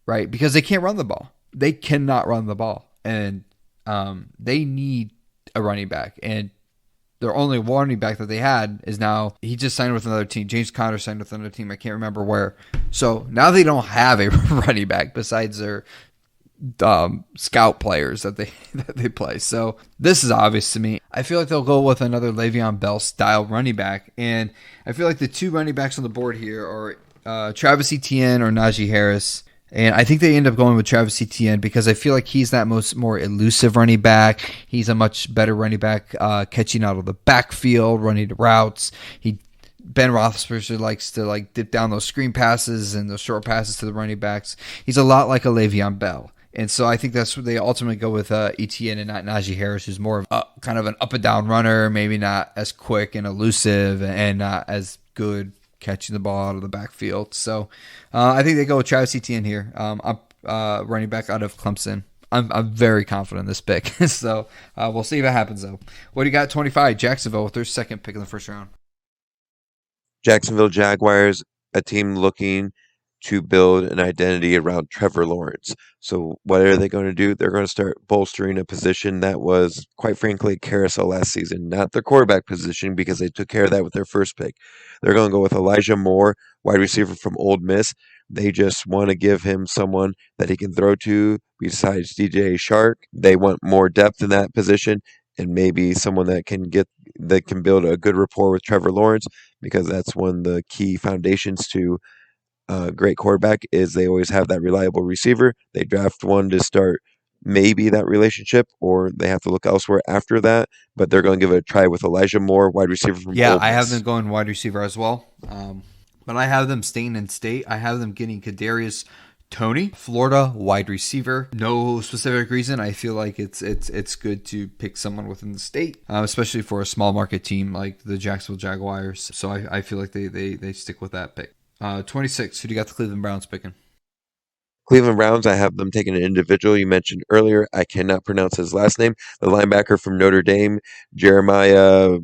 A: right? Because they can't run the ball. They cannot run the ball. And they need a running back. And their only running back that they had is now, he just signed with another team. James Conner signed with another team. I can't remember where. So now they don't have a running back besides their scout players that they play. So this is obvious to me. I feel like they'll go with another Le'Veon Bell style running back, and I feel like the two running backs on the board here are Travis Etienne or Najee Harris. And I think they end up going with Travis Etienne because I feel like he's that more elusive running back. He's a much better running back, catching out of the backfield, running the routes. Ben Roethlisberger likes to dip down those screen passes and those short passes to the running backs. He's a lot like a Le'Veon Bell. And so I think that's what they ultimately go with Etienne and not Najee Harris, who's more of kind of an up and down runner, maybe not as quick and elusive and not as good catching the ball out of the backfield. So I think they go with Travis Etienne here, running back out of Clemson. I'm very confident in this pick. So we'll see if it happens, though. What do you got, 25? Jacksonville with their second pick in the first round.
C: Jacksonville Jaguars, a team looking to build an identity around Trevor Lawrence. So what are they going to do? They're going to start bolstering a position that was, quite frankly, carousel last season. Not their quarterback position because they took care of that with their first pick. They're going to go with Elijah Moore, wide receiver from Ole Miss. They just want to give him someone that he can throw to besides DJ Shark. They want more depth in that position and maybe someone that can build a good rapport with Trevor Lawrence, because that's one of the key foundations to great quarterback is they always have that reliable receiver. They draft one to start maybe that relationship, or they have to look elsewhere after that. But they're going to give it a try with Elijah Moore, wide receiver from Ole Miss.
A: I have them going wide receiver as well. But I have them staying in state. I have them getting Kadarius Toney, Florida wide receiver. No specific reason. I feel like it's good to pick someone within the state, especially for a small market team like the Jacksonville Jaguars. So I feel like they stick with that pick. 26. Who do you got the Cleveland Browns picking?
C: Cleveland Browns, I have them taking an individual you mentioned earlier. I cannot pronounce his last name. The linebacker from Notre Dame, Jeremiah,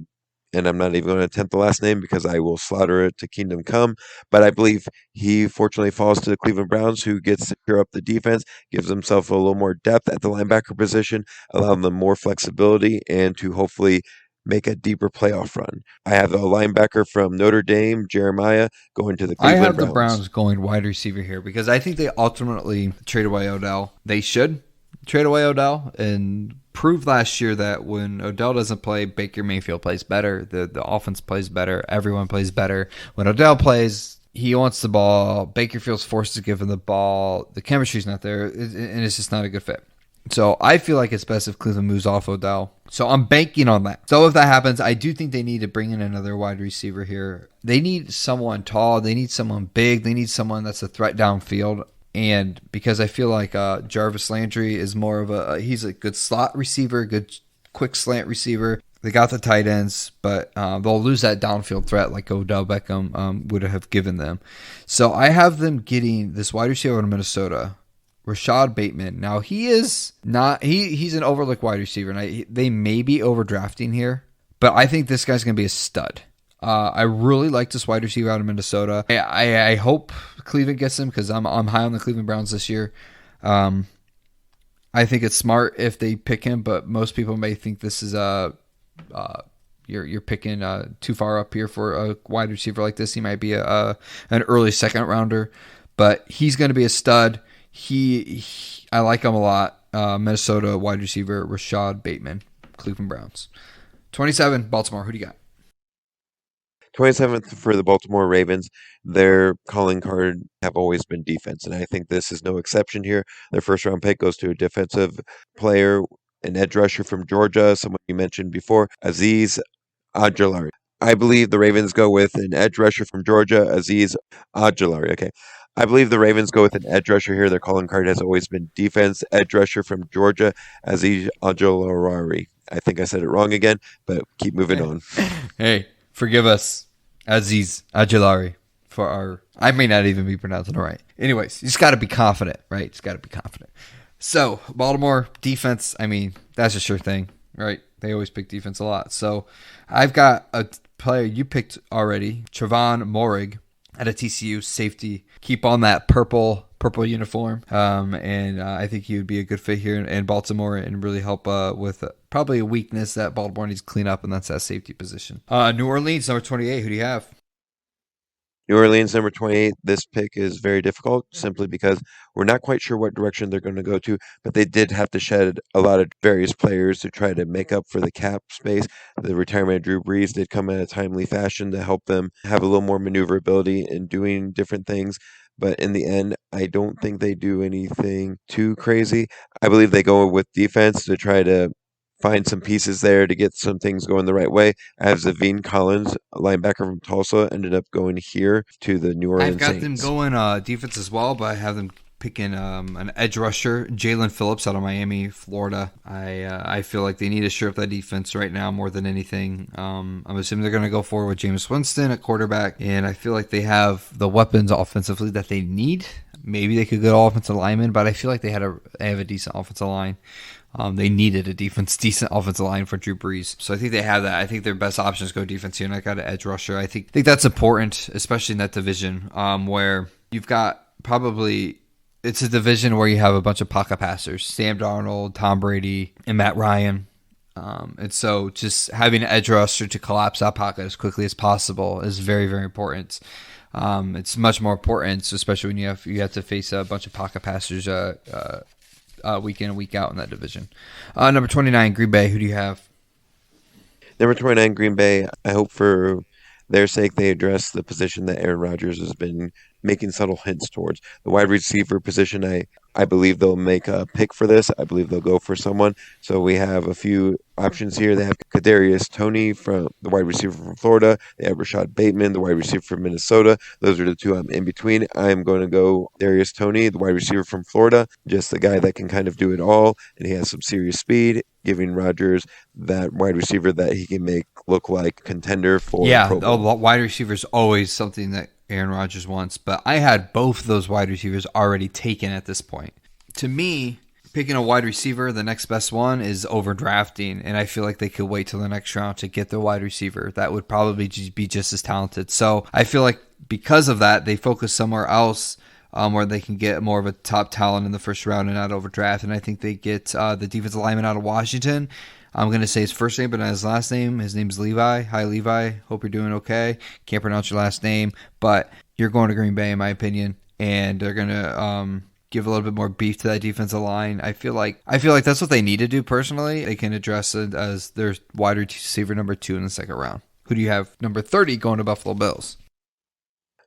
C: and I'm not even going to attempt the last name because I will slaughter it to Kingdom Come. But I believe he fortunately falls to the Cleveland Browns, who gets to clear up the defense, gives himself a little more depth at the linebacker position, allowing them more flexibility, and to hopefully make a deeper playoff run. I have a linebacker from Notre Dame, Jeremiah, going to the Cleveland Browns.
A: I have the Browns going wide receiver here because I think they ultimately trade away Odell. They should trade away Odell and prove last year that when Odell doesn't play, Baker Mayfield plays better. The offense plays better. Everyone plays better. When Odell plays, he wants the ball. Baker feels forced to give him the ball. The chemistry's not there, and it's just not a good fit. So I feel like it's best if Cleveland moves off Odell. So I'm banking on that. So if that happens, I do think they need to bring in another wide receiver here. They need someone tall. They need someone big. They need someone that's a threat downfield. And because I feel like Jarvis Landry is more of he's a good slot receiver, good quick slant receiver. They got the tight ends, but they'll lose that downfield threat like Odell Beckham would have given them. So I have them getting this wide receiver in Minnesota, Rashad Bateman. Now he is not he's an overlooked wide receiver, and they may be overdrafting here, but I think this guy's going to be a stud. I really like this wide receiver out of Minnesota. I hope Cleveland gets him because I'm high on the Cleveland Browns this year. I think it's smart if they pick him, but most people may think this is you're picking too far up here for a wide receiver like this. He might be an early second rounder, but he's going to be a stud. I like him a lot. Minnesota wide receiver Rashad Bateman, Cleveland Browns. 27, Baltimore. Who do you got?
C: 27th for the Baltimore Ravens. Their calling card have always been defense, and I think this is no exception here. Their first round pick goes to a defensive player, an edge rusher from Georgia, someone you mentioned before, Azeez Ojulari. I believe the Ravens go with an edge rusher from Georgia, Azeez Ojulari. Okay. I believe the Ravens go with an edge rusher here. Their calling card has always been defense. Edge rusher from Georgia, Azeez Ojulari. I think I said it wrong again, but keep moving on.
A: Hey, forgive us, Azeez Ojulari, for I may not even be pronouncing it right. Anyways, you just got to be confident, right? Just got to be confident. So, Baltimore defense, I mean, that's a sure thing. right? They always pick defense a lot. So I've got a player you picked already, Trevon Moehrig at a TCU safety. Keep on that purple uniform, and I think he would be a good fit here in Baltimore and really help with probably a weakness that Baltimore needs to clean up, and that's that safety position. New Orleans, number 28. Who do you have?
C: New Orleans, number 28. This pick is very difficult simply because we're not quite sure what direction they're going to go to, but they did have to shed a lot of various players to try to make up for the cap space. The retirement of Drew Brees did come in a timely fashion to help them have a little more maneuverability in doing different things. But in the end, I don't think they do anything too crazy. I believe they go with defense to try to find some pieces there to get some things going the right way. I have Zavine Collins, a linebacker from Tulsa, ended up going here to the New Orleans
A: I've got
C: Saints.
A: them going defense as well, but I have them picking an edge rusher, Jalen Phillips out of Miami, Florida. I feel like they need to shore up that defense right now more than anything. I'm assuming they're going to go forward with Jameis Winston at quarterback, and I feel like they have the weapons offensively that they need. Maybe they could go offensive lineman, but I feel like they have a decent offensive line. They needed a decent offensive line for Drew Brees. So I think they have that. I think their best option is go defense here, and I got an edge rusher. I think that's important, especially in that division where you've got probably – it's a division where you have a bunch of pocket passers, Sam Darnold, Tom Brady, and Matt Ryan. And so just having an edge rusher to collapse that pocket as quickly as possible is very, very important. It's much more important, especially when you have to face a bunch of pocket passers week in and week out in that division. Number 29, Green Bay. Who do you have?
C: Number 29, Green Bay. I hope for their sake they address the position that Aaron Rodgers has been making subtle hints towards. The wide receiver position, I believe they'll make a pick for this. I believe they'll go for someone. So we have a few options here. They have Kadarius Toney, from the wide receiver from Florida. They have Rashad Bateman, the wide receiver from Minnesota. Those are the two I'm in between. I'm going to go Kadarius Toney, the wide receiver from Florida, just the guy that can kind of do it all, and he has some serious speed, giving Rodgers that wide receiver that he can make look like contender for Pro Bowl.
A: Wide receiver is always something that Aaron Rodgers wants, but I had both of those wide receivers already taken at this point. To me, picking a wide receiver, the next best one is overdrafting, and I feel like they could wait till the next round to get their wide receiver. That would probably be just as talented. So I feel like because of that, they focus somewhere else where they can get more of a top talent in the first round and not overdraft. And I think they get the defensive lineman out of Washington. I'm going to say his first name, but not his last name. His name's Levi. Hi, Levi. Hope you're doing okay. Can't pronounce your last name, but you're going to Green Bay, in my opinion, and they're going to give a little bit more beef to that defensive line. I feel like that's what they need to do personally. They can address it as their wide receiver number 2 in the second round. Who do you have? Number 30 going to Buffalo Bills.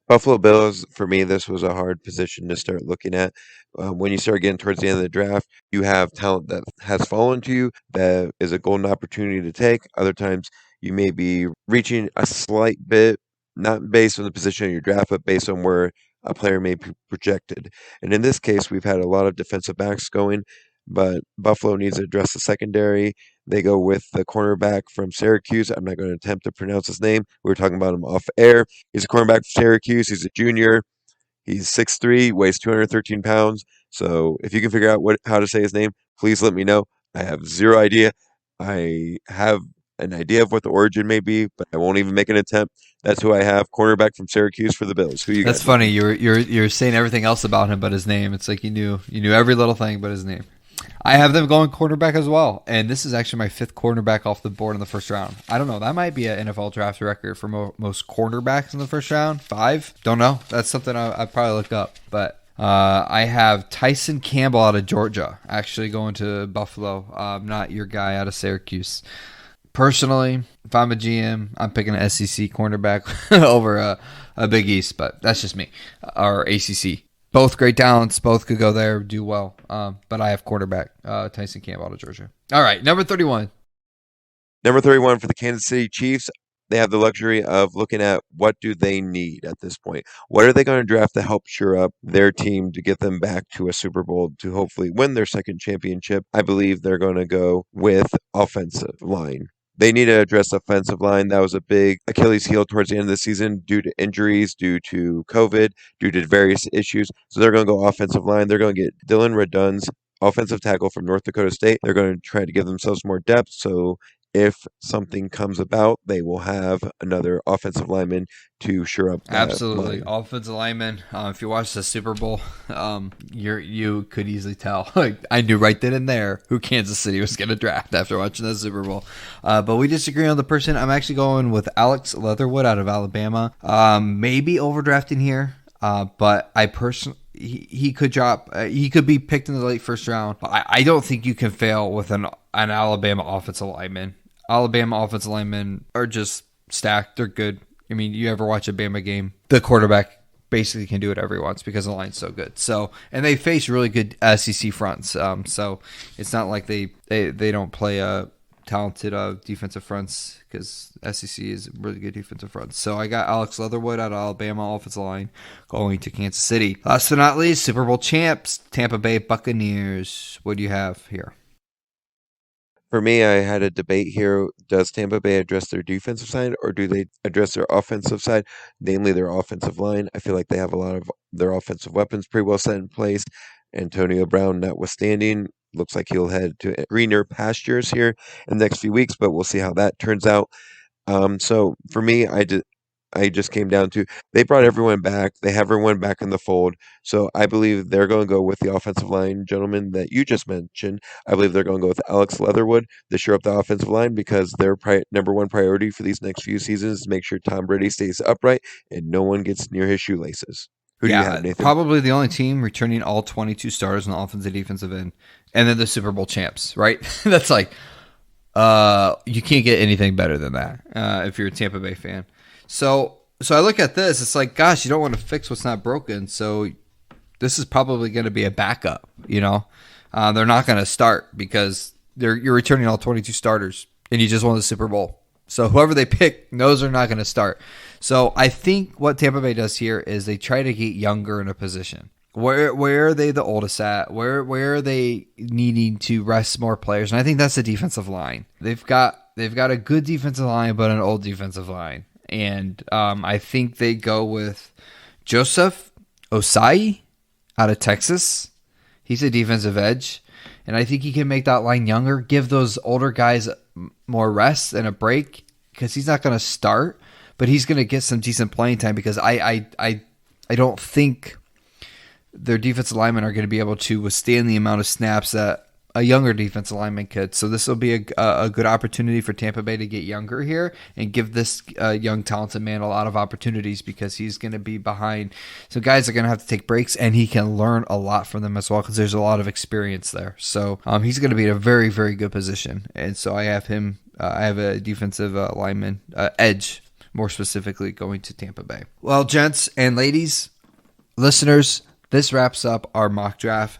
C: Buffalo Bills, for me, this was a hard position to start looking at. When you start getting towards the end of the draft, you have talent that has fallen to you that is a golden opportunity to take. Other times, you may be reaching a slight bit, not based on the position of your draft, but based on where a player may be projected. And in this case, we've had a lot of defensive backs going, but Buffalo needs to address the secondary. They go with the cornerback from Syracuse. I'm not going to attempt to pronounce his name. We were talking about him off air. He's a cornerback from Syracuse. He's a junior. He's 6'3", weighs 213 pounds. So if you can figure out how to say his name, please let me know. I have zero idea. I have an idea of what the origin may be, but I won't even make an attempt. That's who I have, cornerback from Syracuse for the Bills. Who you got?
A: That's funny. You're saying everything else about him but his name. It's like you knew every little thing but his name. I have them going quarterback as well, and this is actually my 5th cornerback off the board in the first round. I don't know. That might be an NFL draft record for most cornerbacks in the first round. 5? Don't know. That's something I'd probably look up. But I have Tyson Campbell out of Georgia actually going to Buffalo, not your guy out of Syracuse. Personally, if I'm a GM, I'm picking an SEC cornerback over a Big East, but that's just me, or ACC. Both great talents. Both could go there, do well. But I have quarterback Tyson Campbell out of Georgia. All right, number 31.
C: Number 31 for the Kansas City Chiefs. They have the luxury of looking at what do they need at this point. What are they going to draft to help shore up their team to get them back to a Super Bowl to hopefully win their second championship? I believe they're going to go with offensive line. They need to address offensive line. That was a big Achilles heel towards the end of the season due to injuries, due to COVID, due to various issues. So they're going to go offensive line. They're going to get Dylan Radunz offensive tackle from North Dakota State. They're going to try to give themselves more depth, so if something comes about, they will have another offensive lineman to shore up that
A: Absolutely.
C: line.
A: Offensive lineman. If you watch the Super Bowl, you could easily tell. Like, I knew right then and there who Kansas City was going to draft after watching the Super Bowl. But we disagree on the person. I'm actually going with Alex Leatherwood out of Alabama. Maybe overdrafting here, but I personally, he could drop. He could be picked in the late first round. I don't think you can fail with an Alabama offensive lineman. Alabama offensive linemen are just stacked. They're good. I mean, you ever watch a Bama game? The quarterback basically can do whatever he wants because the line's so good. So, and they face really good SEC fronts. So it's not like they don't play talented defensive fronts, because SEC is really good defensive fronts. So I got Alex Leatherwood out of Alabama offensive line going to Kansas City. Last but not least, Super Bowl champs, Tampa Bay Buccaneers. What do you have here?
C: For me, I had a debate here. Does Tampa Bay address their defensive side, or do they address their offensive side, namely their offensive line? I feel like they have a lot of their offensive weapons pretty well set in place. Antonio Brown notwithstanding, looks like he'll head to greener pastures here in the next few weeks, but we'll see how that turns out. So for me, I just came down to they brought everyone back. They have everyone back in the fold. So I believe they're going to go with the offensive line gentleman that you just mentioned. I believe they're going to go with Alex Leatherwood to shore up the offensive line, because their number one priority for these next few seasons is to make sure Tom Brady stays upright and no one gets near his shoelaces. Who do you have, Nathan?
A: Probably the only team returning all 22 starters on the offensive and defensive end, and then the Super Bowl champs, right? That's like, you can't get anything better than that if you're a Tampa Bay fan. So I look at this, it's like, gosh, you don't want to fix what's not broken. So this is probably going to be a backup, you know. They're not going to start because you're returning all 22 starters and you just won the Super Bowl. So whoever they pick knows they're not going to start. So I think what Tampa Bay does here is they try to get younger in a position. Where are they the oldest at? Where are they needing to rest more players? And I think that's the defensive line. They've got a good defensive line, but an old defensive line. And I think they go with Joseph Osai out of Texas. He's a defensive edge. And I think he can make that line younger, give those older guys more rest and a break, because he's not going to start, but he's going to get some decent playing time, because I don't think their defensive linemen are going to be able to withstand the amount of snaps that a younger defensive lineman could. So this will be a good opportunity for Tampa Bay to get younger here and give this young talented man a lot of opportunities, because he's going to be behind. So guys are going to have to take breaks, and he can learn a lot from them as well, because there's a lot of experience there. So he's going to be in a very, very good position. And so I have him. I have a defensive lineman, edge, more specifically, going to Tampa Bay. Well, gents and ladies, listeners, this wraps up our mock draft.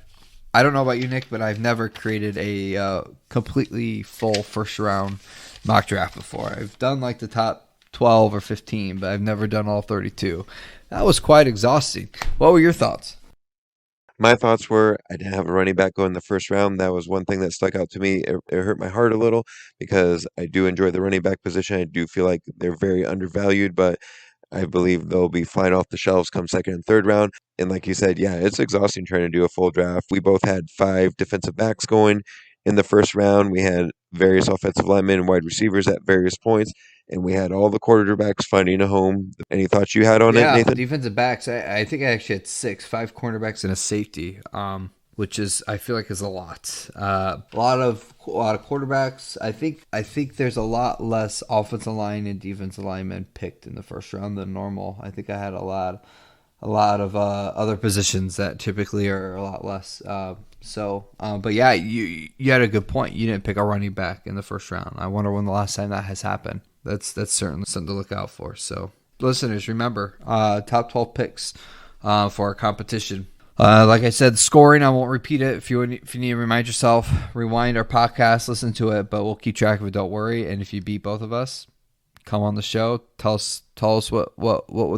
A: I don't know about you, Nick, but I've never created a completely full first round mock draft before. I've done like the top 12 or 15, but I've never done all 32. That was quite exhausting. What were your thoughts?
C: My thoughts were, I didn't have a running back go in the first round. That was one thing that stuck out to me. It hurt my heart a little, because I do enjoy the running back position. I do feel like they're very undervalued, but I believe they'll be flying off the shelves come second and third round. And like you said, yeah, it's exhausting trying to do a full draft. We both had 5 defensive backs going in the first round. We had various offensive linemen and wide receivers at various points, and we had all the quarterbacks finding a home. Any thoughts you had on it, Nathan?
A: Defensive backs. I think I actually had 5 cornerbacks and a safety, which is, I feel like, is a lot. A lot of quarterbacks. I think there's a lot less offensive line and defensive linemen picked in the first round than normal. I think I had a lot of other positions that typically are a lot less. But yeah, you had a good point. You didn't pick a running back in the first round. I wonder when the last time that has happened. That's certainly something to look out for. So, listeners, remember, top 12 picks for our competition. Like I said, scoring, I won't repeat it. If you need to remind yourself, rewind our podcast, listen to it, but we'll keep track of it, don't worry. And if you beat both of us, come on the show. Tell us what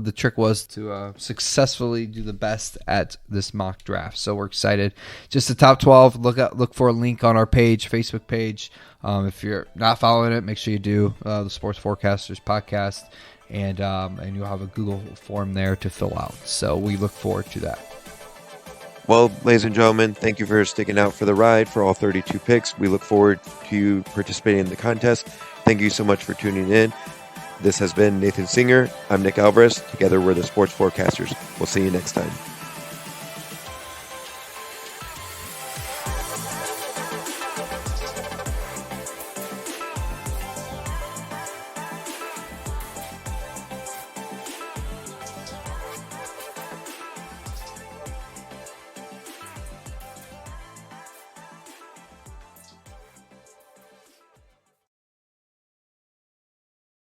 A: the trick was to successfully do the best at this mock draft. So we're excited. Just the top 12. Look for a link on our page, Facebook page. If you're not following it, make sure you do the Sports Forecasters podcast, and you'll have a Google form there to fill out. So we look forward to that.
C: Well, ladies and gentlemen, thank you for sticking out for the ride for all 32 picks. We look forward to you participating in the contest. Thank you so much for tuning in. This has been Nathan Singer. I'm Nick Alvarez. Together we're the Sports Forecasters. We'll see you next time.